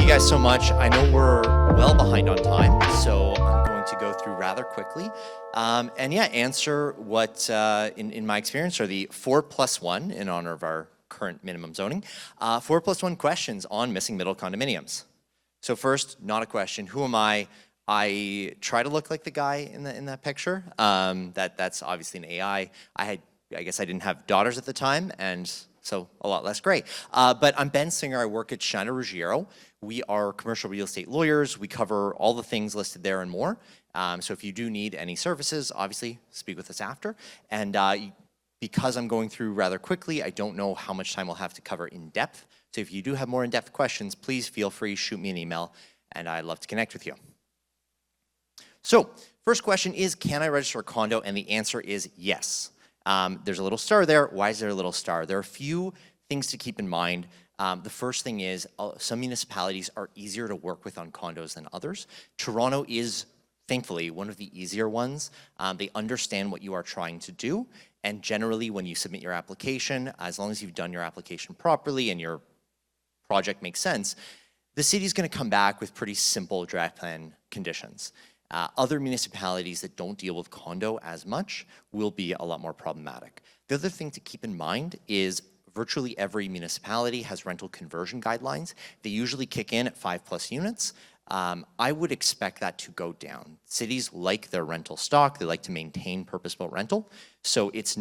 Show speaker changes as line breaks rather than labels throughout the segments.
guys so much. I know we're well behind on time, so I'm going to go through rather quickly. And yeah, answer what, in my experience, are the 4+1 in honor of our current minimum zoning. 4+1 questions on missing middle condominiums. So first, not a question. Who am I? I try to look like the guy in that picture. That's obviously an AI. I guess I didn't have daughters at the time, and so a lot less gray. But I'm Ben Singer. I work at Shiner Ruggiero. We are commercial real estate lawyers. We cover all the things listed there and more. So if you do need any services, obviously speak with us after. And because I'm going through rather quickly, I don't know how much time we'll have to cover in depth. So if you do have more in-depth questions, please feel free, shoot me an email, and I'd love to connect with you. So first question is, can I register a condo? And the answer is yes. There's a little star there. Why is there a little star? There are a few things to keep in mind. The first thing is some municipalities are easier to work with on condos than others. Toronto is, thankfully, one of the easier ones. They understand what you are trying to do. And generally, when you submit your application, as long as you've done your application properly and your project makes sense, the city's going to come back with pretty simple draft plan conditions. Other municipalities that don't deal with condo as much will be a lot more problematic. The other thing to keep in mind is virtually every municipality has rental conversion guidelines. They usually kick in at 5+ units. I would expect that to go down. Cities like their rental stock. They like to maintain purpose-built rental. So it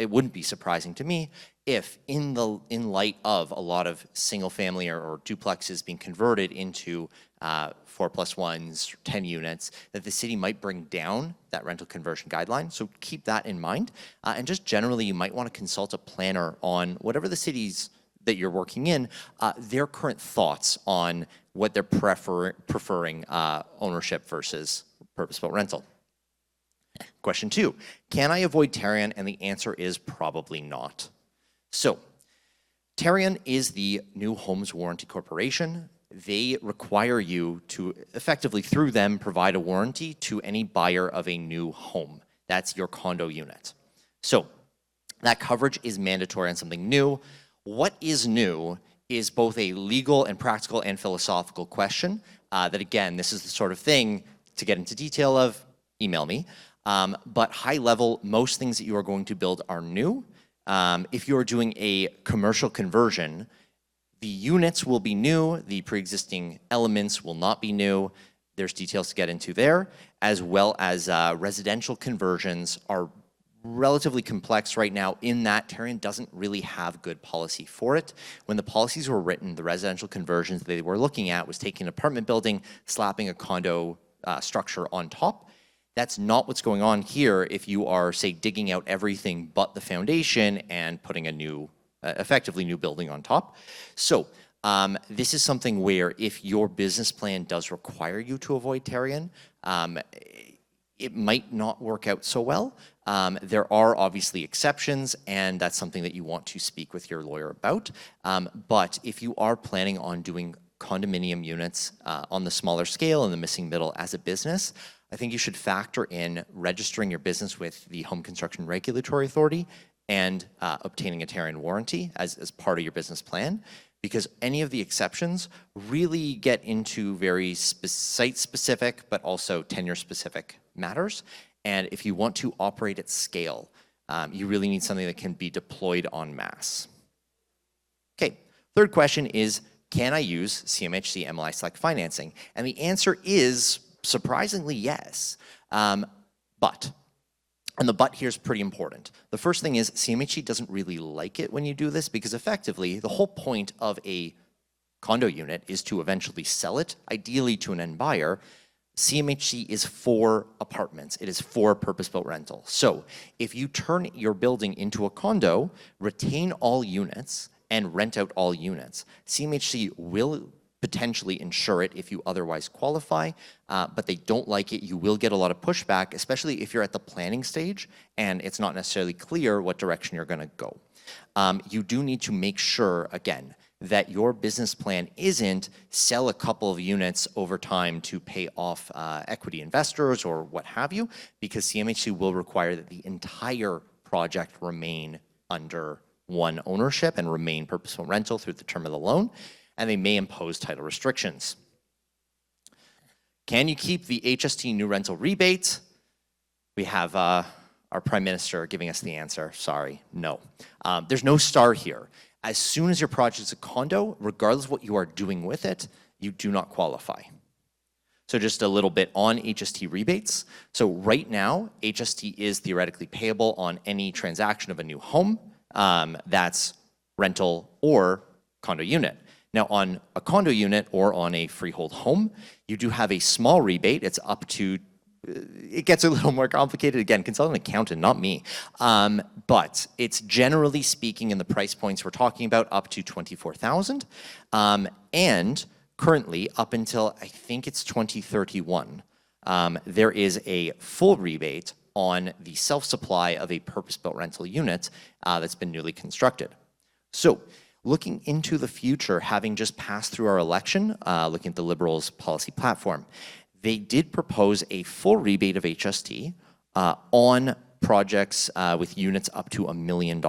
wouldn't be surprising to me if in light of a lot of single family or duplexes being converted into 4+1s, 10 units, that the city might bring down that rental conversion guideline. So keep that in mind. And just generally, you might want to consult a planner on whatever the cities that you're working in, their current thoughts on what they're preferring ownership versus purpose-built rental. Question 2, can I avoid Tarion? And the answer is probably not. So Tarion is the New Homes Warranty Corporation. They require you to effectively, through them, provide a warranty to any buyer of a new home. That's your condo unit. So that coverage is mandatory on something new. What is new is both a legal and practical and philosophical question that, again, this is the sort of thing to get into detail of, email me. But high level, most things that you are going to build are new. If you're doing a commercial conversion, the units will be new, the pre-existing elements will not be new. There's details to get into there, as well as residential conversions are relatively complex right now in that Tarion doesn't really have good policy for it. When the policies were written, the residential conversions they were looking at was taking an apartment building, slapping a condo structure on top. That's not what's going on here if you are, say, digging out everything but the foundation and putting a new, effectively new building on top. So this is something where if your business plan does require you to avoid Tarion, it might not work out so well. There are obviously exceptions, and that's something that you want to speak with your lawyer about. But if you are planning on doing condominium units on the smaller scale and the missing middle as a business, I think you should factor in registering your business with the Home Construction Regulatory Authority and obtaining a Tarion warranty as part of your business plan, because any of the exceptions really get into very site-specific but also tenure-specific matters. And if you want to operate at scale, you really need something that can be deployed en masse. Okay, third question is, can I use CMHC MLI Select financing? And the answer is surprisingly yes, and the but here is pretty important. The first thing is CMHC doesn't really like it when you do this because effectively the whole point of a condo unit is to eventually sell it, ideally to an end buyer. CMHC is for apartments. It is for purpose-built rental. So if you turn your building into a condo, retain all units, and rent out all units, CMHC will potentially insure it if you otherwise qualify, but they don't like it. You will get a lot of pushback, especially if you're at the planning stage and it's not necessarily clear what direction you're gonna go. You do need to make sure, again, that your business plan isn't sell a couple of units over time to pay off equity investors or what have you, because CMHC will require that the entire project remain under one ownership and remain purposeful rental through the term of the loan. and they may impose title restrictions. Can you keep the HST new rental rebate? We have our Prime Minister giving us the answer. Sorry, no. There's no star here. As soon as your project is a condo, regardless of what you are doing with it, you do not qualify. So just a little bit on HST rebates. So right now, HST is theoretically payable on any transaction of a new home that's rental or condo unit. Now on a condo unit or on a freehold home, you do have a small rebate. It's up to, it gets a little more complicated. Again, consult an accountant, not me. But it's generally speaking in the price points we're talking about up to $24,000. And currently, up until I think it's 2031, there is a full rebate on the self-supply of a purpose-built rental unit that's been newly constructed. So looking into the future, having just passed through our election, looking at the Liberals' policy platform, they did propose a full rebate of HST on projects with units up to $1 million.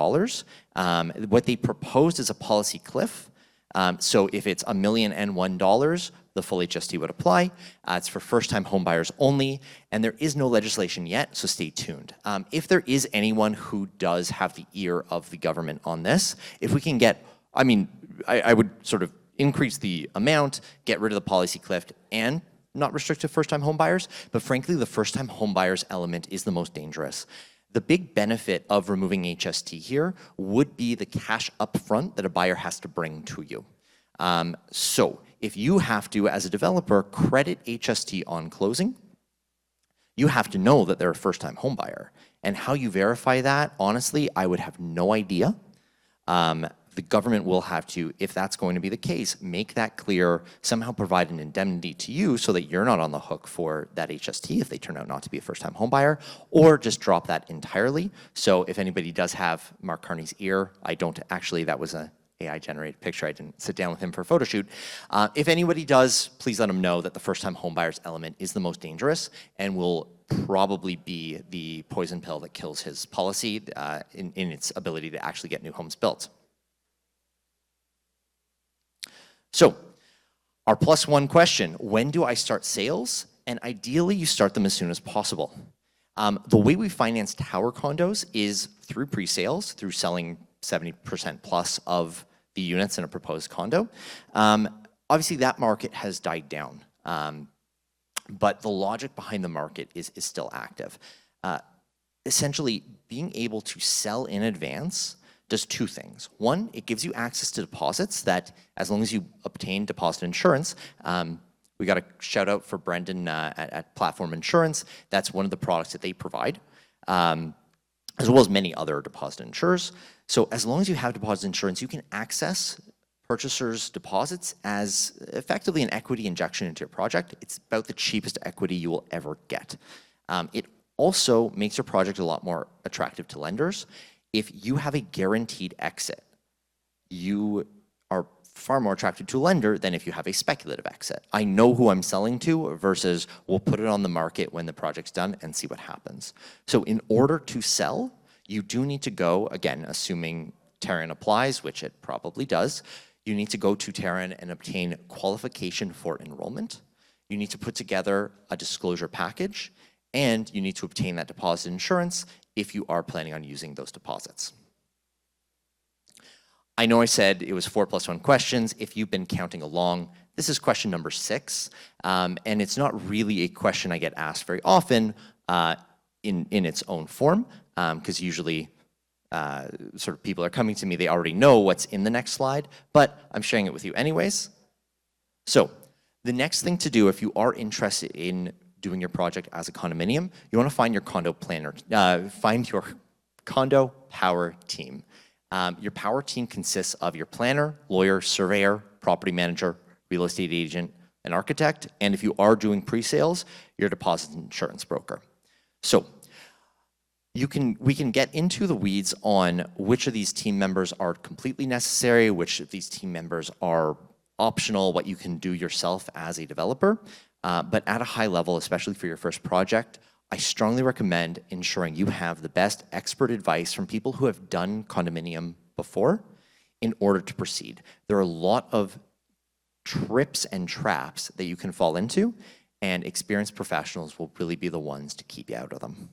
What they proposed is a policy cliff. So if it's $1,001, the full HST would apply. It's for first-time homebuyers only, and there is no legislation yet, so stay tuned. If there is anyone who does have the ear of the government on this, if we can get, I mean, I would sort of increase the amount, get rid of the policy cliff, and not restrict to first-time homebuyers, but frankly, the first-time homebuyers element is the most dangerous. The big benefit of removing HST here would be the cash upfront that a buyer has to bring to you. So if you have to, as a developer, credit HST on closing, you have to know that they're a first-time homebuyer. And how you verify that, honestly, I would have no idea. The government will have to, if that's going to be the case, make that clear, somehow provide an indemnity to you so that you're not on the hook for that HST if they turn out not to be a first-time homebuyer, or just drop that entirely. So if anybody does have Mark Carney's ear, I don't actually, that was an AI-generated picture. I didn't sit down with him for a photo shoot. If anybody does, please let them know that the first-time homebuyers element is the most dangerous and will probably be the poison pill that kills his policy in its ability to actually get new homes built. So our +1 question, when do I start sales? And ideally, you start them as soon as possible. The way we finance tower condos is through pre-sales, through selling 70% plus of the units in a proposed condo. Obviously, that market has died down, but the logic behind the market is still active. Essentially, being able to sell in advance does two things. One, it gives you access to deposits that, as long as you obtain deposit insurance, we got a shout out for Brendan at Platform Insurance. That's one of the products that they provide, as well as many other deposit insurers. So as long as you have deposit insurance, you can access purchasers' deposits as effectively an equity injection into your project. It's about the cheapest equity you will ever get. It also makes your project a lot more attractive to lenders. If you have a guaranteed exit, you are far more attractive to a lender than if you have a speculative exit. I know who I'm selling to versus we'll put it on the market when the project's done and see what happens. So in order to sell, you do need to go, again, assuming Tarion applies, which it probably does, you need to go to Tarion and obtain qualification for enrollment. You need to put together a disclosure package, and you need to obtain that deposit insurance if you are planning on using those deposits. I know I said it was 4+1 questions. If you've been counting along, this is question number 6, and it's not really a question I get asked very often in its own form, because usually sort of people are coming to me, they already know what's in the next slide, but I'm sharing it with you anyways. So the next thing to do if you are interested in doing your project as a condominium, you want to find your condo planner, find your condo power team. Your power team consists of your planner, lawyer, surveyor, property manager, real estate agent, an architect, and if you are doing pre-sales, your deposit insurance broker. So we can get into the weeds on which of these team members are completely necessary, which of these team members are optional, what you can do yourself as a developer. But at a high level, especially for your first project, I strongly recommend ensuring you have the best expert advice from people who have done condominium before in order to proceed. There are a lot of trips and traps that you can fall into, and experienced professionals will really be the ones to keep you out of them.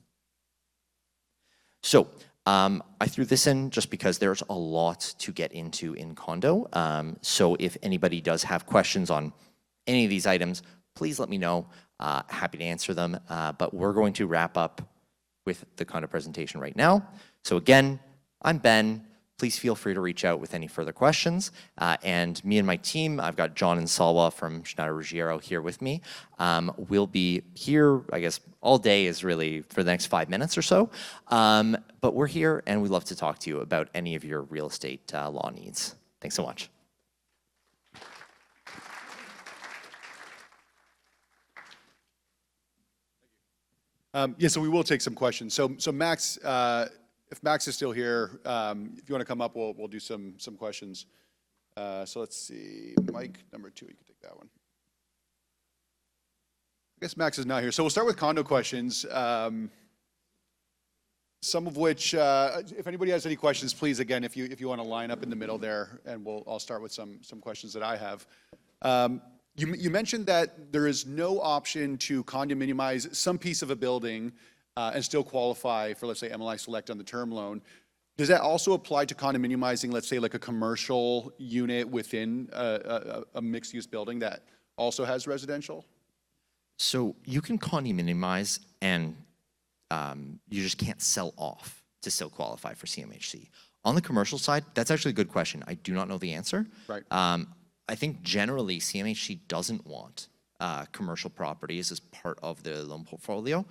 So I threw this in just because there's a lot to get into in condo. So if anybody does have questions on any of these items, please let me know. Happy to answer them. But we're going to wrap up with the condo presentation right now. So again, I'm Ben. Please feel free to reach out with any further questions. And me and my team, I've got John and Salwa from Schneider Ruggiero here with me. We'll be here, I guess, all day is really for the next 5 minutes or so. But we're here and we'd love to talk to you about any of your real estate law needs. Thanks so much.
Yeah, so we will take some questions. So Max, if Max is still here, if you want to come up, we'll do some questions. So let's see, Mike, number 2, you can take that one. I guess Max is not here. So we'll start with condo questions. Some of which, if anybody has any questions, please, again, if you want to line up in the middle there, and I'll start with some questions that I have. You mentioned that there is no option to condominiumize some piece of a building and still qualify for, let's say, MLI Select on the term loan. Does that also apply to condominiumizing, let's say, like a commercial unit within a mixed-use building that also has residential?
So you can condominiumize and you just can't sell off to still qualify for CMHC. On the commercial side, that's actually a good question. I do not know the answer.
Right.
I think generally CMHC doesn't want commercial properties as part of the loan portfolio.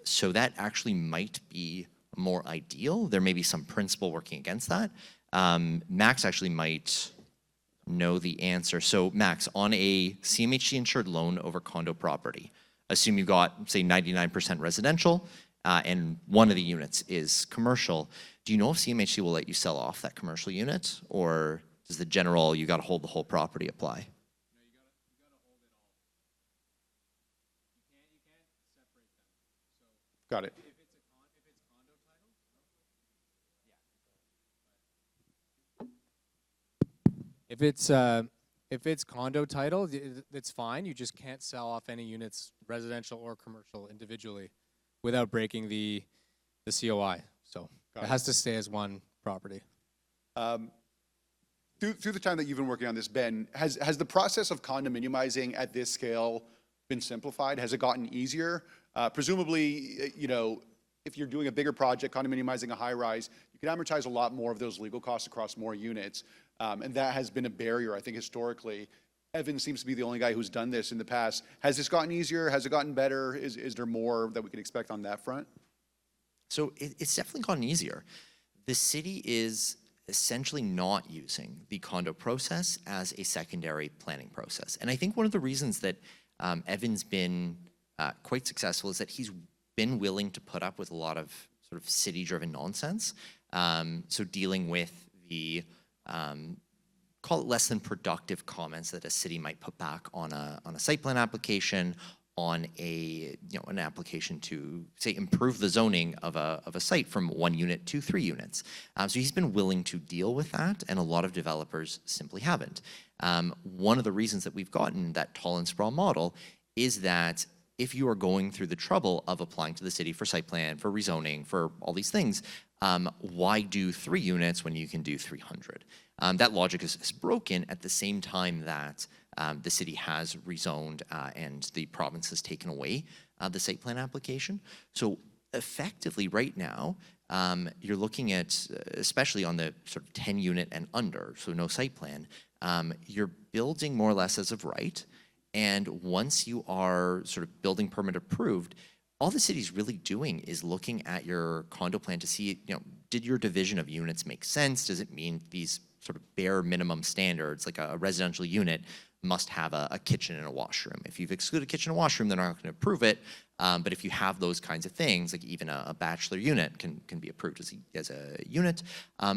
So that actually might be more ideal. There may be some principle working against that. Max actually might know the answer. So Max, on a CMHC insured loan over condo property, assume you've got, say, 99% residential and one of the units is commercial. Do you know if CMHC will let you sell off that commercial unit, or does the general, you got to hold the whole property apply?
No, you gotta hold it all. You can't separate them. So
Got it.
if it's condo title, if it's condo title, it's fine. You just can't sell off any units, residential or commercial, individually, without breaking the COI. So it has to stay as one property.
Through the time that you've been working on this, Ben, has the process of condominiumizing at this scale been simplified? Has it gotten easier? Presumably, you know, if you're doing a bigger project, condominiumizing a high-rise, you can amortize a lot more of those legal costs across more units, and that has been a barrier, I think, historically. Evan seems to be the only guy who's done this in the past. Has this gotten easier? Has it gotten better? Is there more that we can expect on that front?
So it's definitely gotten easier. The city is essentially not using the condo process as a secondary planning process. And I think one of the reasons that Evan's been quite successful is that he's been willing to put up with a lot of sort of city-driven nonsense. So dealing with the, call it less than productive comments that a city might put back on a site plan application, on an application to, say, improve the zoning of a site from 1 unit to 3 units. So he's been willing to deal with that, and a lot of developers simply haven't. One of the reasons that we've gotten that tall and sprawl model is that if you are going through the trouble of applying to the city for site plan, for rezoning, for all these things, why do 3 units when you can do 300? That logic is broken at the same time that the city has rezoned and the province has taken away the site plan application. So effectively right now, you're looking at, especially on the sort of 10 unit and under, so no site plan, you're building more or less as of right. And once you are sort of building permit approved, all the city's really doing is looking at your condo plan to see, did your division of units make sense? Does it mean these sort of bare minimum standards, like a residential unit must have a kitchen and a washroom? If you've excluded kitchen and washroom, they're not going to approve it. But if you have those kinds of things, like even a bachelor unit can be approved as a unit,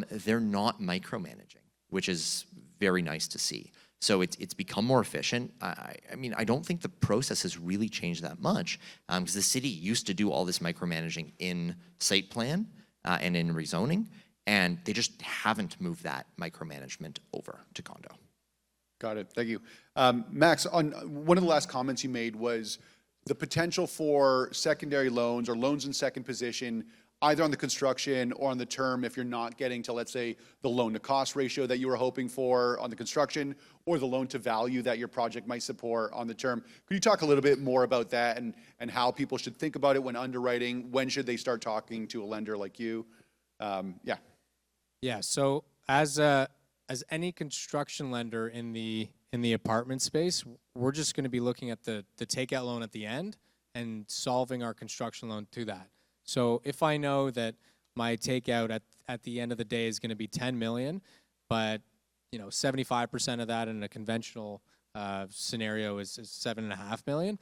they're not micromanaging, which is very nice to see. So it's become more efficient. I mean, I don't think the process has really changed that much, because the city used to do all this micromanaging in site plan and in rezoning, and they just haven't moved that micromanagement over to condo.
Got it. Thank you. Max, on one of the last comments you made was the potential for secondary loans or loans in second position, either on the construction or on the term, if you're not getting to, let's say, the loan to cost ratio that you were hoping for on the construction, or the loan to value that your project might support on the term. Could you talk a little bit more about that and how people should think about it when underwriting? When should they start talking to a lender like you? Yeah.
Yeah. So as any construction lender in the apartment space, we're just going to be looking at the takeout loan at the end and solving our construction loan to that. So if I know that my takeout at the end of the day is going to be 10 million, but 75% of that in a conventional scenario is 7.5 million,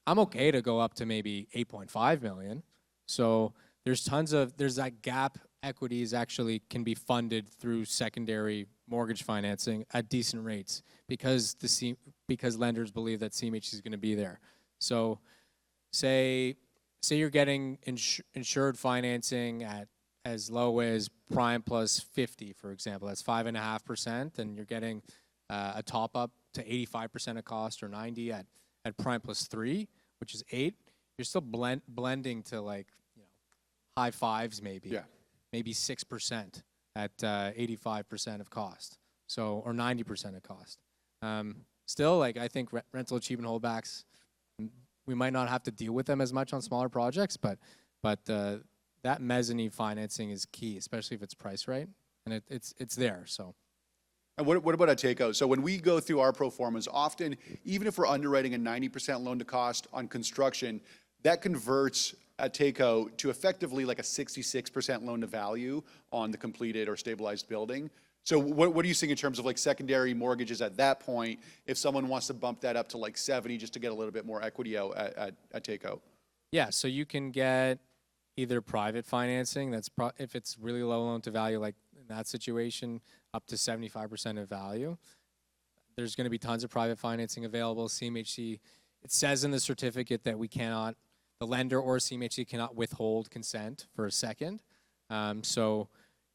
I'm okay to go up to maybe 8.5 million. So there's that gap. Equities actually can be funded through secondary mortgage financing at decent rates because lenders believe that CMHC is going to be there. So say you're getting insured financing at as low as prime plus 50, for example. That's 5.5%, and you're getting a top up to 85% of cost or 90 at prime plus 3, which is 8. You're still blending to high fives maybe.
Yeah.
Maybe 6% at 85% of cost, so or 90% of cost. Still, I think rental achievement holdbacks, we might not have to deal with them as much on smaller projects, but that mezzanine financing is key, especially if it's priced right, and it's there. So.
And what about a takeout? So when we go through our pro formas, often, even if we're underwriting a 90% loan to cost on construction, that converts a takeout to effectively like a 66% loan to value on the completed or stabilized building. So what are you seeing in terms of secondary mortgages at that point if someone wants to bump that up to 70 just to get a little bit more equity out at takeout?
Yeah, so you can get either private financing, if it's really low loan to value, like in that situation, up to 75% of value. There's going to be tons of private financing available. CMHC, it says in the certificate that the lender or CMHC cannot withhold consent for a second. So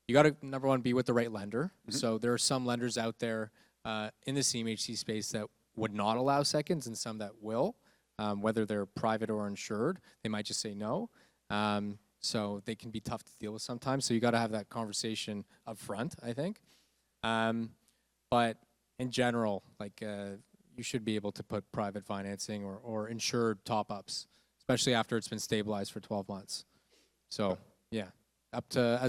you got to, number one, be with the right lender. Mm-hmm. So there are some lenders out there in the CMHC space that would not allow seconds and some that will, whether they're private or insured. They might just say no. So they can be tough to deal with sometimes. So you got to have that conversation up front, I think. But in general, you should be able to put private financing or insured top-ups, especially after it's been stabilized for 12 months. So, yeah, up to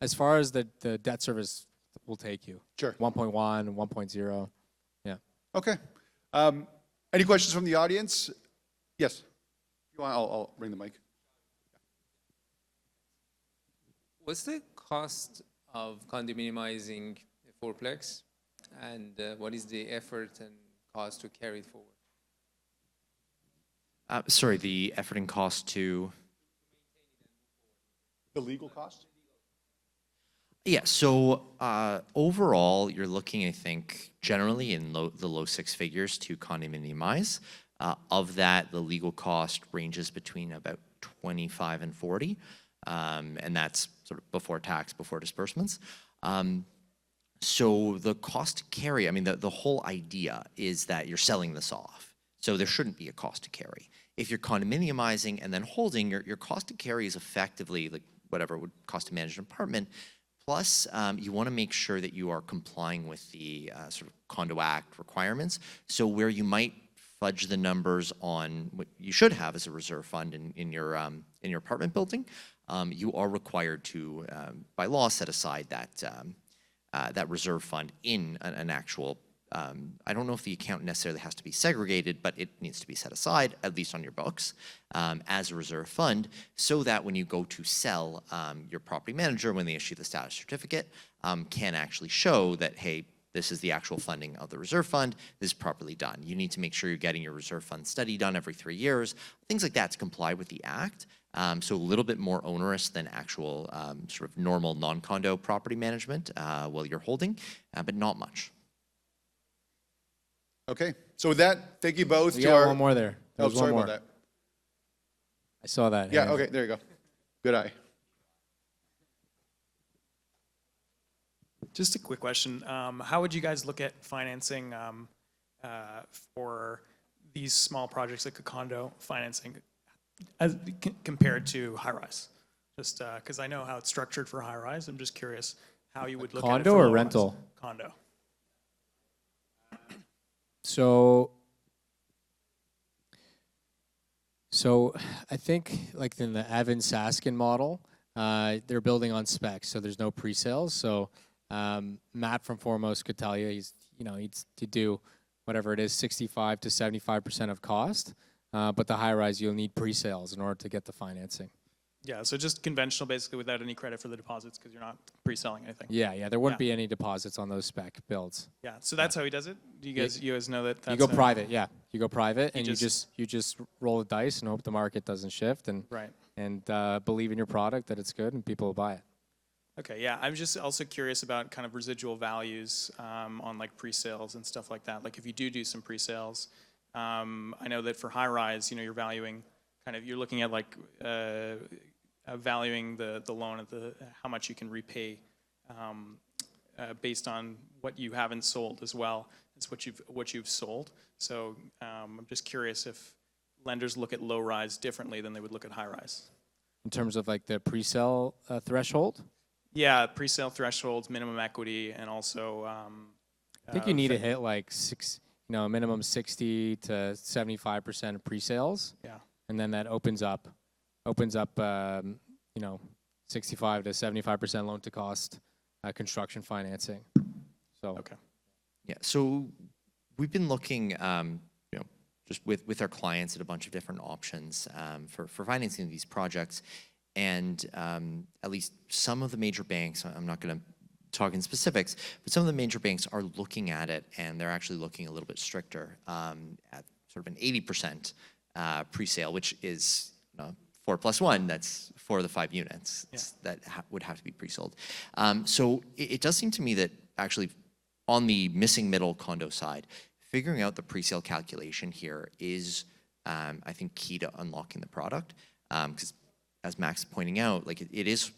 as far as the debt service will take you.
Sure.
1.1, 1.0, yeah.
Okay. Any questions from the audience? Yes. If you want, I'll bring the mic.
What's the cost of condominiumizing a fourplex, and what is the effort and cost to carry it forward?
Sorry, the effort and cost to?
The legal cost?
Yeah, so overall, you're looking, I think, generally in the low six figures to condominiumize. Of that, the legal cost ranges between about 25 and 40, and that's sort of before tax, before disbursements. So the cost to carry, I mean, the whole idea is that you're selling this off. So there shouldn't be a cost to carry. If you're condominiumizing and then holding, your cost to carry is effectively like whatever it would cost to manage an apartment. Plus, you want to make sure that you are complying with the sort of Condo Act requirements. So where you might fudge the numbers on what you should have as a reserve fund in your apartment building, you are required to, by law, set aside that reserve fund in an actual. I don't know if the account necessarily has to be segregated, but it needs to be set aside, at least on your books, as a reserve fund, so that when you go to sell, your property manager, when they issue the status certificate, can actually show that, hey, this is the actual funding of the reserve fund, this is properly done. You need to make sure you're getting your reserve fund study done every 3 years, things like that to comply with the Act. So a little bit more onerous than actual sort of normal non-condo property management while you're holding, but not much.
Okay, so with that, thank you both.
We got one more there.
Oh, sorry about that.
I saw that.
Yeah,
hand.
okay, there you go. Good eye.
Just a quick question. How would you guys look at financing for these small projects like a condo financing as compared to high-rise? Just because I know how it's structured for high-rise. I'm just curious how you would look at it
Condo
for
or
low-rise.
rental?
Condo.
So I think like in the Evan Saskin model, they're building on specs, so there's no pre-sales. So Matt from Foremost could tell you he's to do whatever it is, 65 to 75% of cost. But the high rise, you'll need pre-sales in order to get the financing.
Yeah, so just conventional basically without any credit for the deposits because you're not pre-selling anything.
Yeah, there wouldn't
Yeah.
be any deposits on those spec builds.
Yeah, so that's how he does it? Do you guys know that?
You
That's
go private, yeah. You go private, and
just-
you just roll the dice and hope the market doesn't shift, and
Right.
believe in your product that it's good and people will buy it.
Okay, yeah, I'm just also curious about kind of residual values on like pre-sales and stuff like that. Like if you do some pre-sales, I know that for high rise, you're valuing you're looking at like valuing the loan at how much you can repay based on what you haven't sold as well as what you've sold. So I'm just curious if lenders look at low rise differently than they would look at high rise.
In terms of like the pre-sale threshold,
Yeah, pre-sale thresholds, minimum equity, and also.
I think you need to hit like a minimum 60 to 75% of pre-sales.
Yeah.
And then that opens up 65 to 75% loan to cost construction financing. So
Okay.
Yeah, so we've been looking, just with our clients at a bunch of different options for financing these projects. And at least some of the major banks, I'm not going to talk in specifics, but some of the major banks are looking at it, and they're actually looking a little bit stricter at sort of an 80% pre-sale, which is 4+1. That's 4 of the 5 units that would have to be pre-sold. So it does seem to me that actually on the missing middle condo side, figuring out the pre-sale calculation here is, I think, key to unlocking the product. Because as Max is pointing out, like it is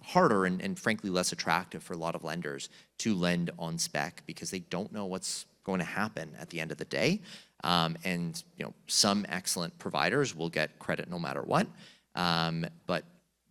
harder and frankly less attractive for a lot of lenders to lend on spec because they don't know what's going to happen at the end of the day. And some excellent providers will get credit no matter what. But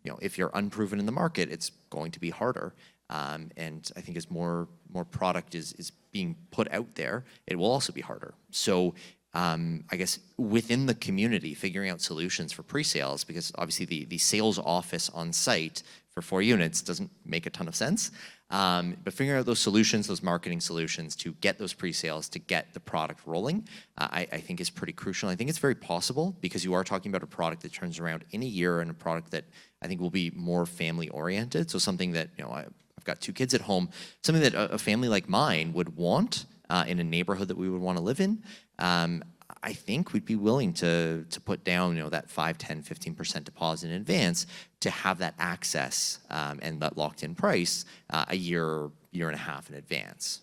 if you're unproven in the market, it's going to be harder. And I think as more product is being put out there, it will also be harder. So I guess within the community, figuring out solutions for pre-sales, because obviously the sales office on site for 4 units doesn't make a ton of sense. But figuring out those solutions, those marketing solutions to get those pre-sales, to get the product rolling, I think is pretty crucial. I think it's very possible because you are talking about a product that turns around in a year and a product that I think will be more family oriented. So something that, I've got 2 kids at home, something that a family like mine would want in a neighborhood that we would want to live in. I think we'd be willing to put down, that 5, 10, 15% deposit in advance to have that access and that locked in price a year and a half in advance.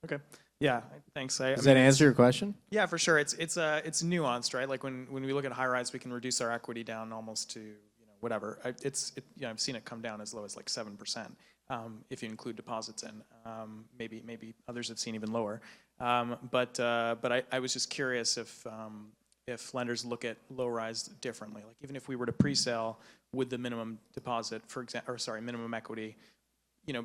Okay. Yeah. Thanks.
does that answer your question?
Yeah, for sure. It's nuanced, right? Like when we look at high rise, we can reduce our equity down almost to whatever. I've seen it come down as low as like 7% if you include deposits in. Maybe others have seen even lower. But I was just curious if lenders look at low rise differently. Like even if we were to pre-sale, would the minimum deposit, minimum equity,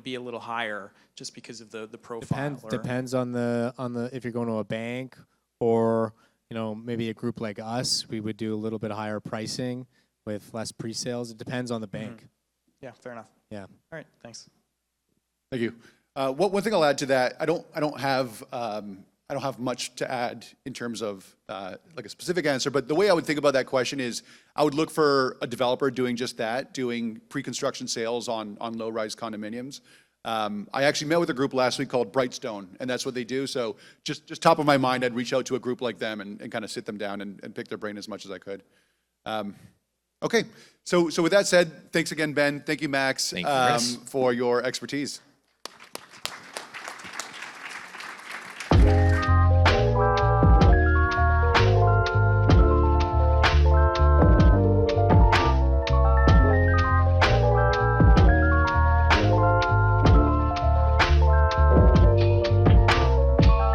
be a little higher just because of the profile?
Depends on the if you're going to a bank or maybe a group like us, we would do a little bit higher pricing with less pre-sales. It depends on the bank.
Yeah, fair enough.
Yeah.
All right, thanks.
Thank you. One thing I'll add to that, I don't have much to add in terms of like a specific answer, but the way I would think about that question is I would look for a developer doing just that, doing pre-construction sales on low-rise condominiums. I actually met with a group last week called Brightstone, and that's what they do. So just top of my mind, I'd reach out to a group like them and kind of sit them down and pick their brain as much as I could. Okay, so with that said, thanks again, Ben. Thank you, Max,
Thank you, Chris.
for your expertise.